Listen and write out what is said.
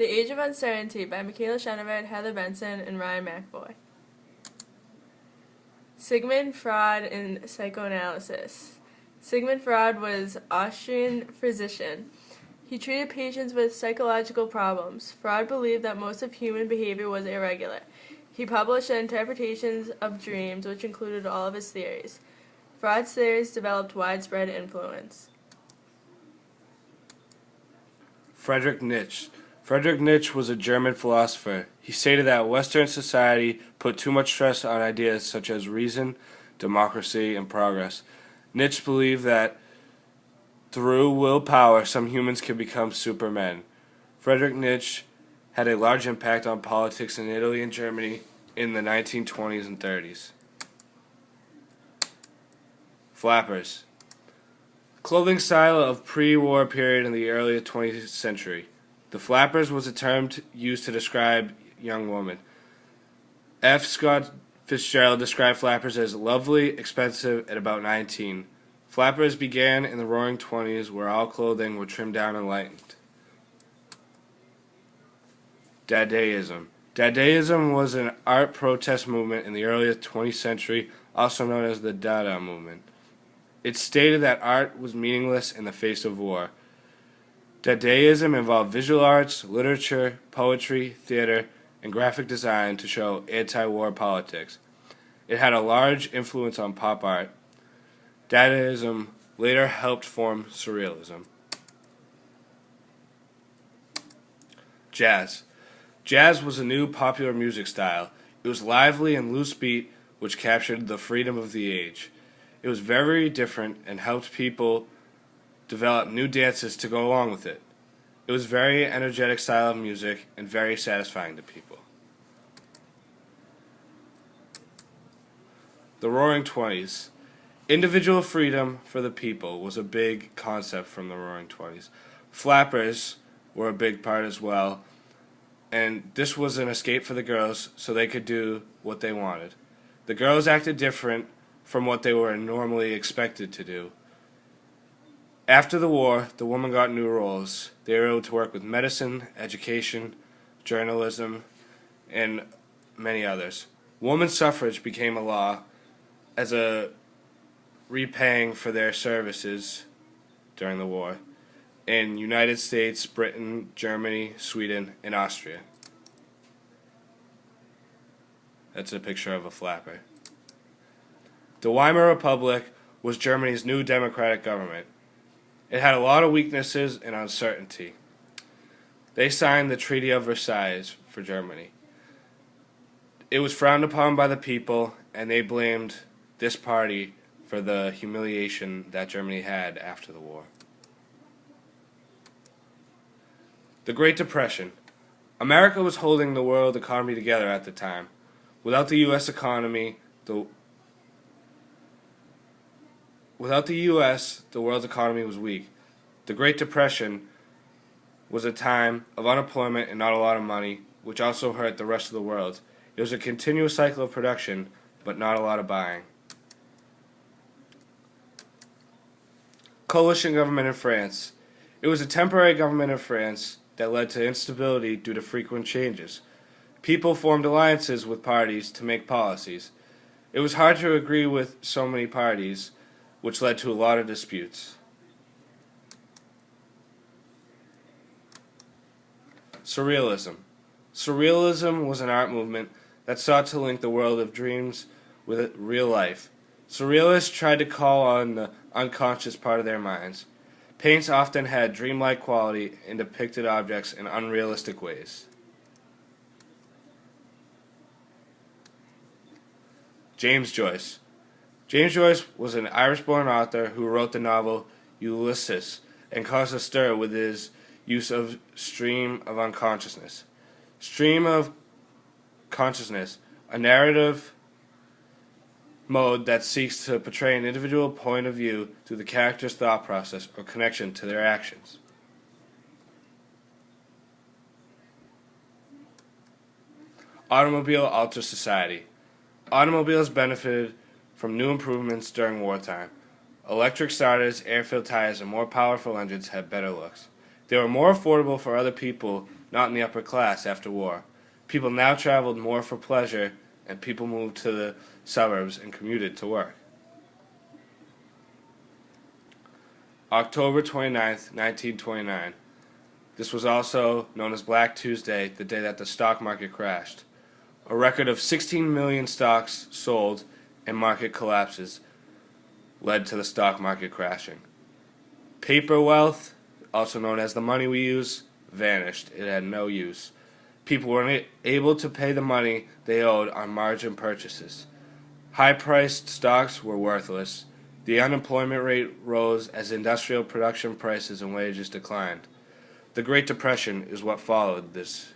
The Age of Uncertainty by Michaela Chenevert, Heather Benson, and Ryan McAvoy. Sigmund Freud in psychoanalysis. Sigmund Freud was an Austrian physician. He treated patients with psychological problems. Freud believed that most of human behavior was irregular. He published interpretations of dreams, which included all of his theories. Freud's theories developed widespread influence. Friedrich Nietzsche. Friedrich Nietzsche was a German philosopher. He stated that Western society put too much stress on ideas such as reason, democracy, and progress. Nietzsche believed that through willpower, some humans can become supermen. Friedrich Nietzsche had a large impact on politics in Italy and Germany in the 1920s and 30s. Flappers. Clothing style of pre-war period in the early 20th century. The flappers was a term used to describe young women. F. Scott Fitzgerald described flappers as lovely, expensive, at about 19. Flappers began in the Roaring Twenties, where all clothing were trimmed down and lightened. Dadaism. Dadaism was an art protest movement in the early 20th century, also known as the Dada movement. It stated that art was meaningless in the face of war. Dadaism involved visual arts, literature, poetry, theater, and graphic design to show anti-war politics. It had a large influence on pop art. Dadaism later helped form Surrealism. Jazz. Jazz was a new popular music style. It was lively and loose beat, which captured the freedom of the age. It was very different and helped people develop new dances to go along with it. It was a very energetic style of music and very satisfying to people. The Roaring Twenties. Individual freedom for the people was a big concept from the Roaring Twenties. Flappers were a big part as well, and this was an escape for the girls so they could do what they wanted. The girls acted different from what they were normally expected to do. After the war, the women got new roles. They were able to work with medicine, education, journalism, and many others. Women's suffrage became a law as a repaying for their services during the war in United States, Britain, Germany, Sweden, and Austria. That's a picture of a flapper. The Weimar Republic was Germany's new democratic government. It had a lot of weaknesses and uncertainty. They signed the Treaty of Versailles for Germany. It was frowned upon by the people, and they blamed this party for the humiliation that Germany had after the war. The Great Depression. America was holding the world economy together at the time. Without the U.S. economy, the world's economy was weak. The Great Depression was a time of unemployment and not a lot of money, which also hurt the rest of the world. It was a continuous cycle of production, but not a lot of buying. Coalition government in France. It was a temporary government in France that led to instability due to frequent changes. People formed alliances with parties to make policies. It was hard to agree with so many parties, which led to a lot of disputes. Surrealism. Surrealism was an art movement that sought to link the world of dreams with real life. Surrealists tried to call on the unconscious part of their minds. Paints often had dreamlike quality and depicted objects in unrealistic ways. James Joyce. James Joyce was an Irish-born author who wrote the novel Ulysses and caused a stir with his use of stream of unconsciousness. Stream of consciousness, a narrative mode that seeks to portray an individual point of view through the character's thought process or connection to their actions. Automobile alters society. Automobiles benefited from new improvements during wartime. Electric starters, air-filled tires, and more powerful engines had better looks. They were more affordable for other people not in the upper class after war. People now traveled more for pleasure, and people moved to the suburbs and commuted to work. October 29th, 1929. This was also known as Black Tuesday, the day that the stock market crashed. A record of 16 million stocks sold and market collapses led to the stock market crashing. Paper wealth, also known as the money we use, vanished. It had no use. People weren't able to pay the money they owed on margin purchases. High-priced stocks were worthless. The unemployment rate rose as industrial production prices and wages declined. The Great Depression is what followed this